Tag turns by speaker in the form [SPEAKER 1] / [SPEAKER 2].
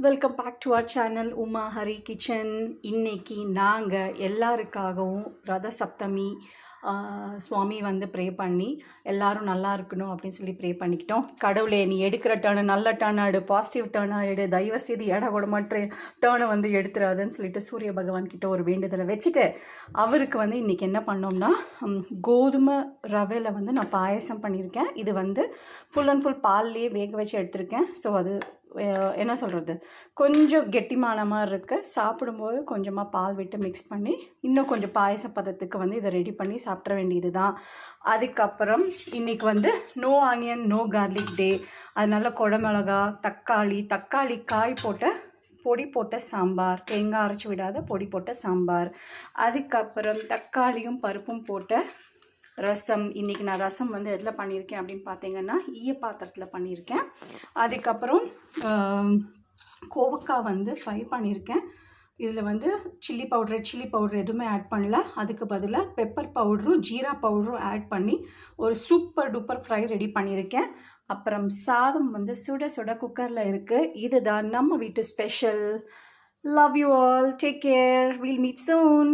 [SPEAKER 1] Welcome back to our channel Uma Hari kitchen. இன்னைக்கு நாங்கள் எல்லாருக்காகவும் ரத சப்தமி சுவாமி வந்து ப்ரே பண்ணி எல்லோரும் நல்லா இருக்கணும் அப்படின்னு சொல்லி ப்ரே பண்ணிக்கிட்டோம். கடவுளே, நீ எடுக்கிற டேர்னு நல்ல டேர்ன் ஆகிடு, பாசிட்டிவ் டேர்னாக ஆகிடு, தயவு செய்து இட கூடமாற்ற டேர்னை வந்து எடுத்துடாதுன்னு சொல்லிட்டு சூரிய பகவான் கிட்ட ஒரு வேண்டுதலை வச்சுட்டு அவருக்கு வந்து இன்றைக்கி என்ன பண்ணோம்னா கோதுமை ரவையில் வந்து நான் பாயசம் பண்ணியிருக்கேன். இது வந்து ஃபுல் அண்ட் ஃபுல் பால்லையே வேக வச்சு எடுத்திருக்கேன். ஸோ அது என்ன சொல்கிறது, கொஞ்சம் கெட்டிமான மாதிரி இருக்குது. சாப்பிடும்போது கொஞ்சமாக பால் விட்டு மிக்ஸ் பண்ணி இன்னும் கொஞ்சம் பாயச பதத்துக்கு வந்து இதை ரெடி பண்ணி சாப்பிட வேண்டியது தான். அதுக்கப்புறம் இன்றைக்கி வந்து நோ ஆனியன் நோ கார்லிக் டே. அதனால குடமிளகா, தக்காளி காய் போட்ட பொடி போட்ட சாம்பார், தேங்காய் அரைச்சி விடாத பொடி போட்ட சாம்பார். அதுக்கப்புறம் தக்காளியும் பருப்பும் போட்ட ரசம். இன்றைக்கி நான் ரசம் வந்து எதில் பண்ணியிருக்கேன் அப்படின்னு பார்த்தீங்கன்னா ஈய பாத்திரத்தில் பண்ணியிருக்கேன். அதுக்கப்புறம் கோவக்காய் வந்து ஃப்ரை பண்ணியிருக்கேன். இதில் வந்து சில்லி பவுட்ரு எதுவுமே ஆட் பண்ணல. அதுக்கு பதிலாக பெப்பர் பவுடரும் ஜீரா பவுடரும் ஆட் பண்ணி ஒரு சூப்பர் டூப்பர் ஃப்ரை ரெடி பண்ணியிருக்கேன். அப்புறம் சாதம் வந்து சுட சுட குக்கரில் இருக்குது. இதுதான் நம்ம வீட்டு special. Love you all, take care, we'll meet soon.